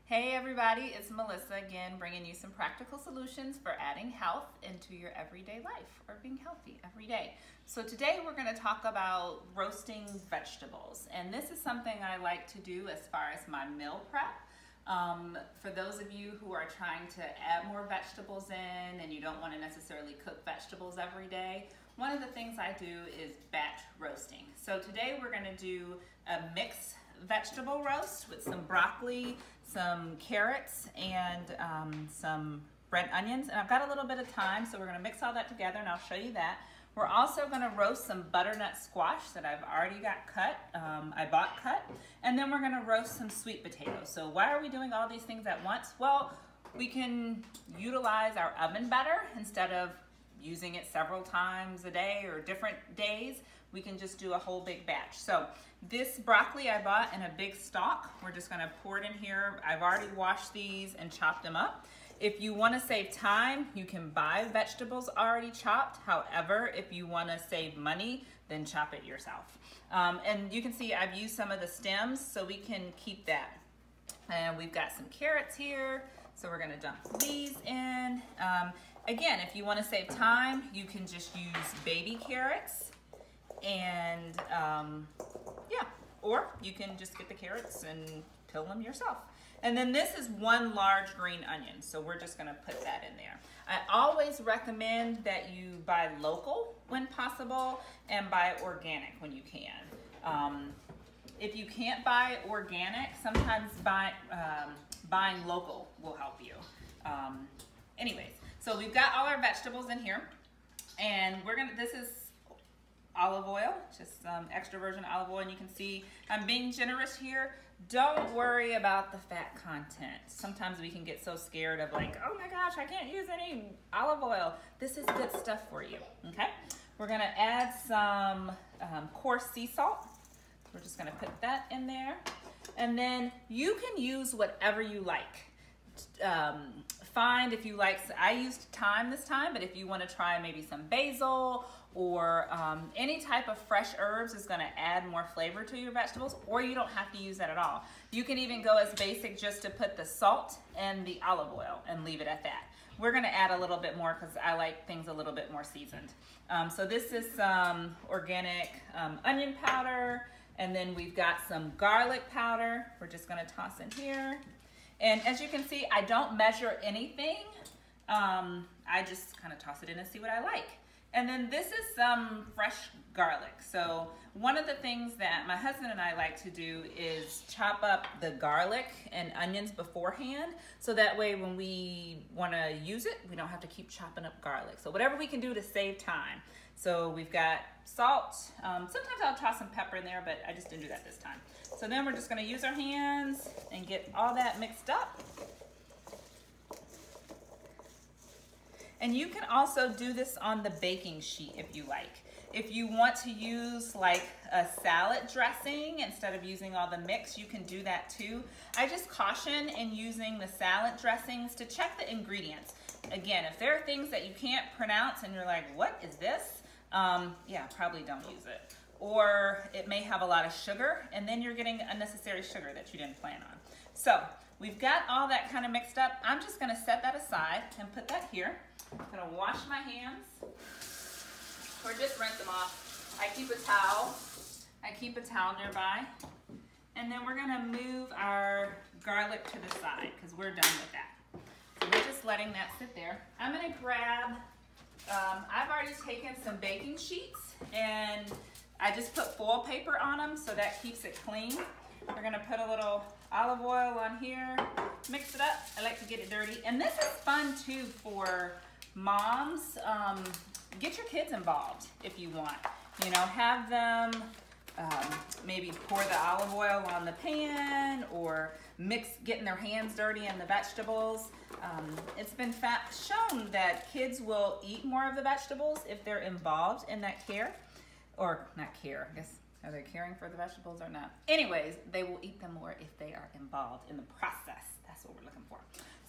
Hey everybody, it's Melissa again, bringing you some practical solutions for adding health into your everyday life or being healthy every day. So today we're going to talk about roasting vegetables, and this is something I like to do as far as my meal prep. For those of you who are trying to add more vegetables in and you don't want to necessarily cook vegetables every day, one of the things I do is batch roasting. So today we're going to do a mixed vegetable roast with some broccoli, some carrots, and some red onions. And I've got a little bit of time, so we're going to mix all that together and I'll show you that. We're also going to roast some butternut squash that I've already got cut. I bought cut. And then we're going to roast some sweet potatoes. So why are we doing all these things at once? Well, we can utilize our oven better instead of using it several times a day or different days. We can just do a whole big batch. So this broccoli I bought in a big stalk. We're just gonna pour it in here. I've already washed these and chopped them up. If you wanna save time, you can buy vegetables already chopped. However, if you wanna save money, then chop it yourself. And you can see I've used some of the stems, so we can keep that. And we've got some carrots here, so we're gonna dump these in. Again, if you wanna save time, you can just use baby carrots. And yeah, or you can just get the carrots and peel them yourself. And then this is one large green onion, so we're just gonna put that in there. I always recommend that you buy local when possible and buy organic when you can. If you can't buy organic, sometimes buying local will help you. Anyways, so we've got all our vegetables in here, and this is olive oil, just some extra virgin olive oil, and you can see I'm being generous here. Don't worry about the fat content. Sometimes we can get so scared of like, oh my gosh, I can't use any olive oil. This is good stuff for you, okay? We're gonna add some coarse sea salt. We're just gonna put that in there. And then you can use whatever you like. Find if you like, I used thyme this time, but if you want to try maybe some basil or any type of fresh herbs is going to add more flavor to your vegetables, or you don't have to use that at all. You can even go as basic just to put the salt and the olive oil and leave it at that. We're going to add a little bit more because I like things a little bit more seasoned. So this is some organic onion powder, and then we've got some garlic powder. We're just going to toss in here. And as you can see, I don't measure anything. I just kind of toss it in and see what I like. And then this is some fresh garlic. So one of the things that my husband and I like to do is chop up the garlic and onions beforehand, so that way when we want to use it, we don't have to keep chopping up garlic. So whatever we can do to save time. So we've got salt. Sometimes I'll toss some pepper in there, but I just didn't do that this time. So then we're just going to use our hands and get all that mixed up. And you can also do this on the baking sheet if you like. If you want to use like a salad dressing instead of using all the mix, you can do that too. I just caution in using the salad dressings to check the ingredients. Again, if there are things that you can't pronounce and you're like, what is this? Yeah, probably don't use it. Or it may have a lot of sugar, and then you're getting unnecessary sugar that you didn't plan on. So we've got all that kind of mixed up. I'm just gonna set that aside and put that here. I'm gonna wash my hands, or just rinse them off. I keep a towel nearby. And then we're gonna move our garlic to the side because we're done with that. So we're just letting that sit there. I'm gonna grab, I've already taken some baking sheets and I just put foil paper on them so that keeps it clean. We're gonna put a little olive oil on here, mix it up. I like to get it dirty. And this is fun too for moms. Get your kids involved if you want. You know, have them maybe pour the olive oil on the pan or getting their hands dirty in the vegetables. It's been shown that kids will eat more of the vegetables if they're involved in that care. Or not care, I guess, are they caring for the vegetables or not? Anyways, they will eat them more if they are involved in the process. That's what we're looking for.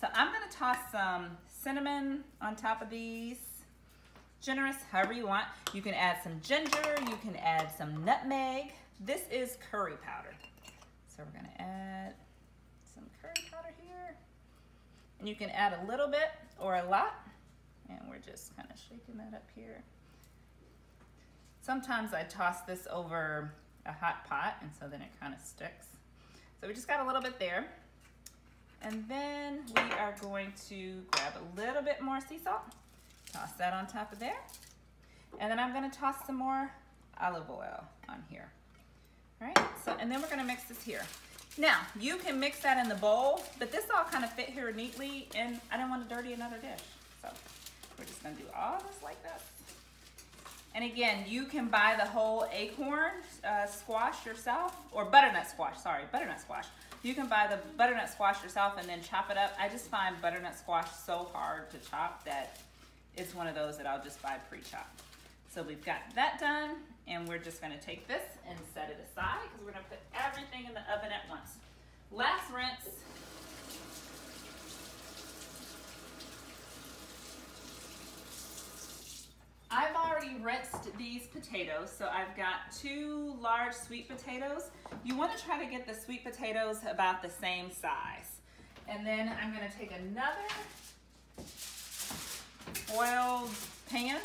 So I'm gonna toss some cinnamon on top of these. Generous, however you want. You can add some ginger, you can add some nutmeg. This is curry powder. So we're gonna add some curry powder here. And you can add a little bit or a lot. And we're just kind of shaking that up here. Sometimes I toss this over a hot pot, and so then it kind of sticks. So we just got a little bit there. And then we are going to grab a little bit more sea salt, toss that on top of there. And then I'm gonna toss some more olive oil on here. All right, so, and then we're gonna mix this here. Now, you can mix that in the bowl, but this all kind of fit here neatly, and I don't want to dirty another dish. So we're just gonna do all this like this. And again, you can buy the whole acorn squash yourself, or butternut squash, sorry, butternut squash. You can buy the butternut squash yourself and then chop it up. I just find butternut squash so hard to chop that it's one of those that I'll just buy pre-chopped. So we've got that done, and we're just gonna take this and set it aside because we're gonna put everything in the oven at once. Last rinse. I've already rinsed these potatoes, so I've got 2 large sweet potatoes. You want to try to get the sweet potatoes about the same size. And then I'm going to take another oiled pan,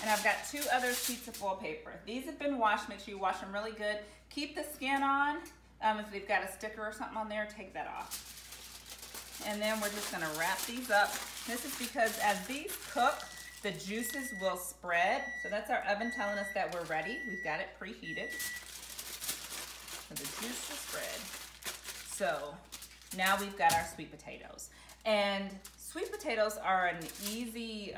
and I've got 2 other sheets of foil paper. These have been washed. Make sure you wash them really good. Keep the skin on. If they've got a sticker or something on there, take that off. And then we're just going to wrap these up. This is because as these cook, the juices will spread. So that's our oven telling us that we're ready. We've got it preheated. So the juice will spread. So now we've got our sweet potatoes. And sweet potatoes are an easy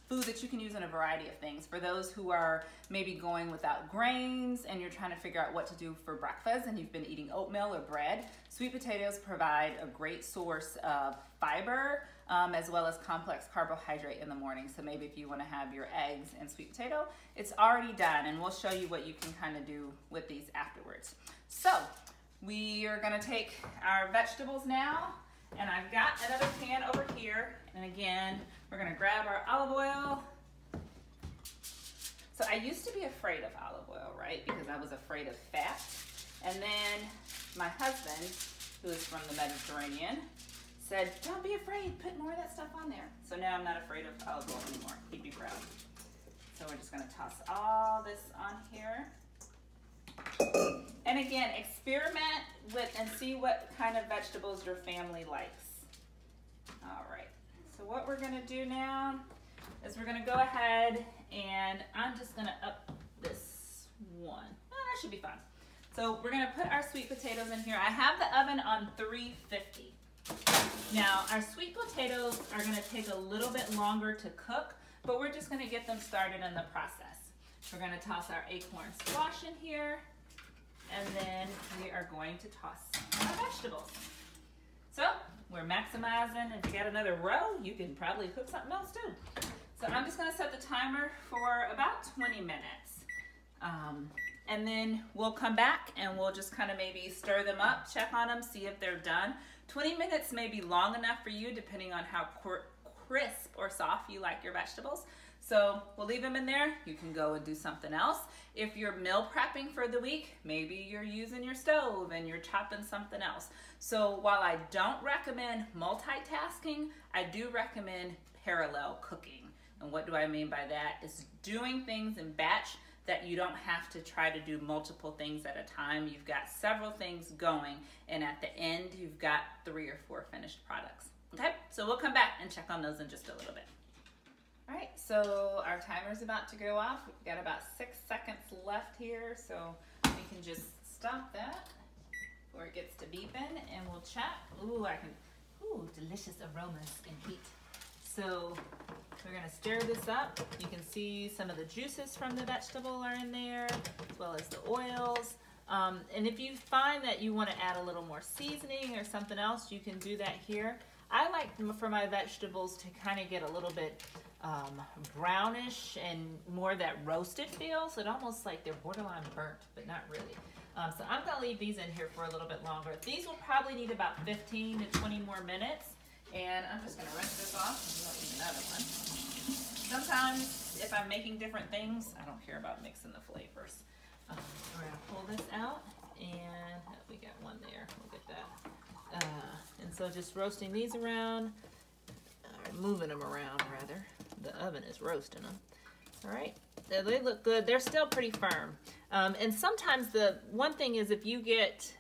food that you can use in a variety of things. For those who are maybe going without grains and you're trying to figure out what to do for breakfast and you've been eating oatmeal or bread, sweet potatoes provide a great source of fiber, as well as complex carbohydrate in the morning. So maybe if you want to have your eggs and sweet potato, it's already done, and we'll show you what you can kind of do with these afterwards. So we are going to take our vegetables now, and I've got another pan over here, and again, we're going to grab our olive oil. So I used to be afraid of olive oil, right? Because I was afraid of fat. And then my husband, who is from the Mediterranean, said, don't be afraid, put more of that stuff on there. So now I'm not afraid of olive oil anymore. Keep you proud. So we're just gonna toss all this on here. And again, experiment with and see what kind of vegetables your family likes. All right, so what we're gonna do now is we're gonna go ahead and I'm just gonna up this one. Oh, that should be fine. So we're gonna put our sweet potatoes in here. I have the oven on 350. Now, our sweet potatoes are going to take a little bit longer to cook, but we're just going to get them started in the process. We're going to toss our acorn squash in here, and then we are going to toss our vegetables. So, we're maximizing. If you got another row, you can probably cook something else too. So I'm just going to set the timer for about 20 minutes. And then we'll come back and we'll just kind of maybe stir them up, check on them, see if they're done. 20 minutes may be long enough for you depending on how crisp or soft you like your vegetables. So we'll leave them in there. You can go and do something else. If you're meal prepping for the week, maybe you're using your stove and you're chopping something else. So while I don't recommend multitasking, I do recommend parallel cooking. And what do I mean by that? Is doing things in batch that you don't have to try to do multiple things at a time. You've got several things going, and at the end, you've got 3 or 4 finished products. Okay, so we'll come back and check on those in just a little bit. All right, so our timer's about to go off. We've got about 6 seconds left here, so we can just stop that before it gets to beeping, and we'll check. Ooh, delicious aromas and heat. So we're gonna stir this up. You can see some of the juices from the vegetable are in there, as well as the oils. And if you find that you wanna add a little more seasoning or something else, you can do that here. I like for my vegetables to kind of get a little bit brownish and more that roasted feel, so it almost like they're borderline burnt, but not really. So I'm gonna leave these in here for a little bit longer. These will probably need about 15 to 20 more minutes. And I'm just going to rinse this off, and we'll need another one. Sometimes, if I'm making different things, I don't care about mixing the flavors. We're going to pull this out, and we got one there. Look at that. And so just roasting these around. moving them around rather. The oven is roasting them. All right, they look good. They're still pretty firm. And sometimes the one thing is if you get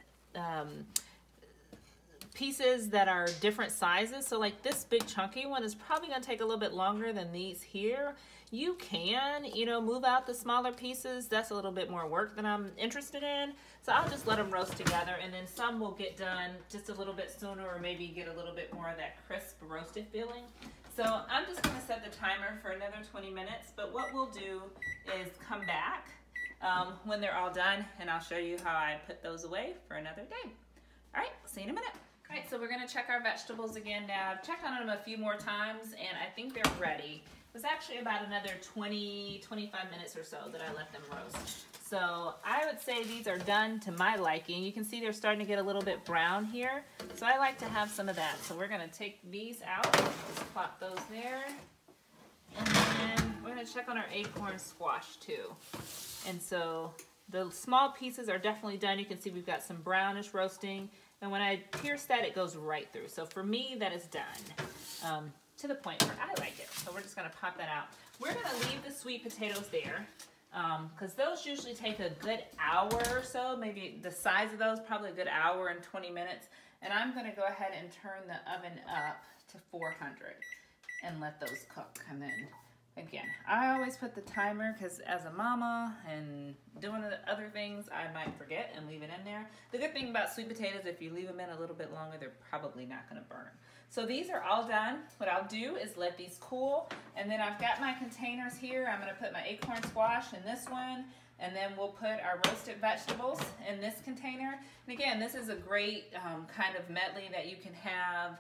pieces that are different sizes, so like this big chunky one is probably going to take a little bit longer than these here. You can, you know, move out the smaller pieces. That's a little bit more work than I'm interested in. So I'll just let them roast together, and then some will get done just a little bit sooner, or maybe get a little bit more of that crisp roasted feeling. So I'm just going to set the timer for another 20 minutes, but what we'll do is come back when they're all done, and I'll show you how I put those away for another day. All right, see you in a minute. All right, so we're gonna check our vegetables again now. I've checked on them a few more times, and I think they're ready. It was actually about another 20, 25 minutes or so that I let them roast. So I would say these are done to my liking. You can see they're starting to get a little bit brown here. So I like to have some of that. So we're gonna take these out, just plop those there. And then we're gonna check on our acorn squash too. And so the small pieces are definitely done. You can see we've got some brownish roasting. And when I pierce that, it goes right through. So for me, that is done to the point where I like it. So we're just gonna pop that out. We're gonna leave the sweet potatoes there because those usually take a good hour or so. Maybe the size of those, probably a good hour and 20 minutes. And I'm gonna go ahead and turn the oven up to 400 and let those cook. And then again, I always put the timer because as a mama and doing other things, I might forget and leave it in there. The good thing about sweet potatoes, if you leave them in a little bit longer, they're probably not going to burn. So these are all done. What I'll do is let these cool, and then I've got my containers here. I'm going to put my acorn squash in this one, and then we'll put our roasted vegetables in this container. And again, this is a great kind of medley that you can have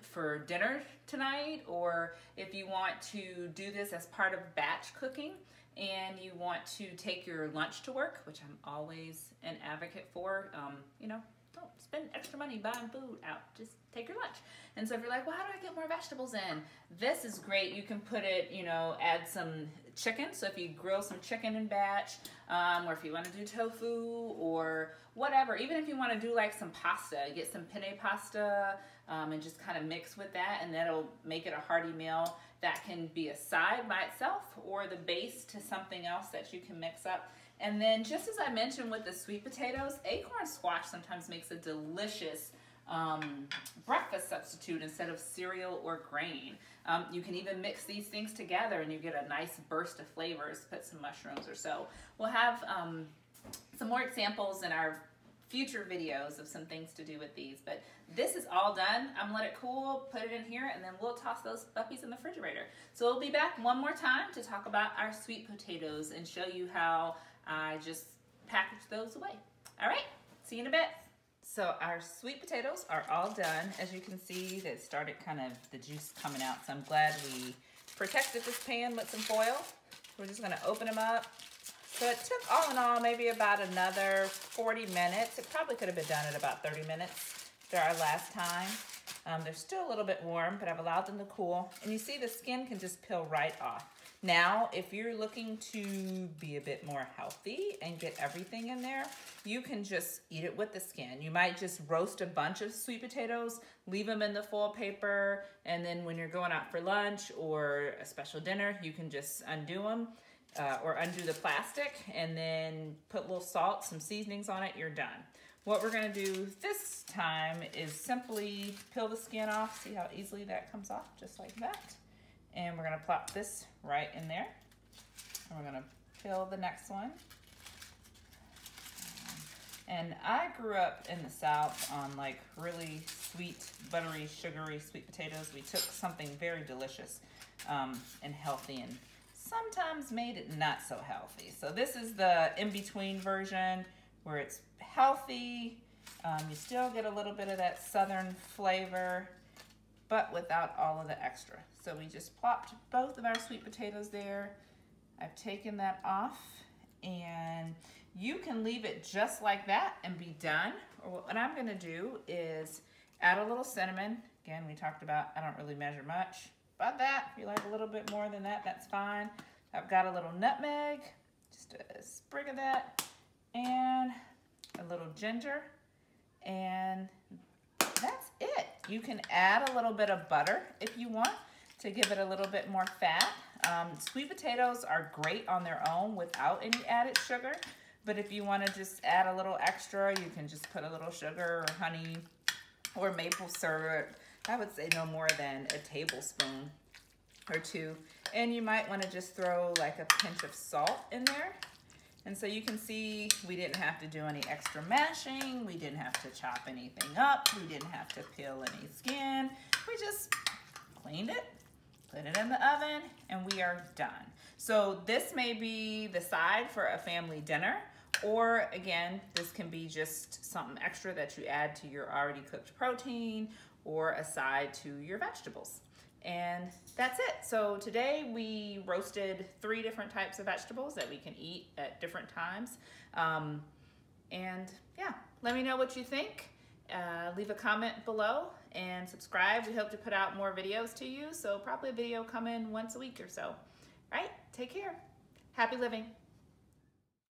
for dinner tonight, or if you want to do this as part of batch cooking and you want to take your lunch to work, which I'm always an advocate for. You know, don't spend extra money buying food out, just take your lunch. And so if you're like, well, how do I get more vegetables in? This is great. You can put it, you know, add some chicken. So if you grill some chicken in batch, or if you want to do tofu or whatever, even if you want to do like some pasta, get some penne pasta, and just kind of mix with that, and that'll make it a hearty meal that can be a side by itself or the base to something else that you can mix up. And then just as I mentioned with the sweet potatoes, acorn squash sometimes makes a delicious breakfast substitute instead of cereal or grain. You can even mix these things together and you get a nice burst of flavors, put some mushrooms or so. We'll have some more examples in our future videos of some things to do with these, but this is all done. I'm gonna let it cool, put it in here, and then we'll toss those puppies in the refrigerator. So we'll be back one more time to talk about our sweet potatoes and show you how I just package those away. All right, see you in a bit. So our sweet potatoes are all done. As you can see, they started kind of the juice coming out, so I'm glad we protected this pan with some foil. We're just gonna open them up. So it took all in all maybe about another 40 minutes. It probably could have been done at about 30 minutes after our last time. They're still a little bit warm, but I've allowed them to cool. And you see the skin can just peel right off. Now, if you're looking to be a bit more healthy and get everything in there, you can just eat it with the skin. You might just roast a bunch of sweet potatoes, leave them in the foil paper, and then when you're going out for lunch or a special dinner, you can just undo them. Or undo the plastic and then put a little salt, some seasonings on it, you're done. What we're gonna do this time is simply peel the skin off. See how easily that comes off, just like that. And we're gonna plop this right in there. And we're gonna peel the next one. And I grew up in the South on like really sweet, buttery, sugary sweet potatoes. We took something very delicious and healthy and sometimes made it not so healthy. So this is the in-between version where it's healthy. You still get a little bit of that southern flavor, but without all of the extra. So we just plopped both of our sweet potatoes there. I've taken that off, and you can leave it just like that and be done. Or what I'm gonna do is add a little cinnamon. Again, we talked about, I don't really measure much. About that, if you like a little bit more than that, that's fine. I've got a little nutmeg, just a sprig of that, and a little ginger, and that's it. You can add a little bit of butter if you want to give it a little bit more fat. Sweet potatoes are great on their own without any added sugar, but if you want to just add a little extra, you can just put a little sugar or honey or maple syrup. I would say no more than a tablespoon or two. And you might want to just throw like a pinch of salt in there. And so you can see we didn't have to do any extra mashing. We didn't have to chop anything up. We didn't have to peel any skin. We just cleaned it, put it in the oven, and we are done. So this may be the side for a family dinner, or again, this can be just something extra that you add to your already cooked protein or a side to your vegetables. And that's it. So today we roasted 3 different types of vegetables that we can eat at different times. And yeah, let me know what you think. Leave a comment below and subscribe. We hope to put out more videos to you. So probably a video coming once a week or so. All right, take care. Happy living.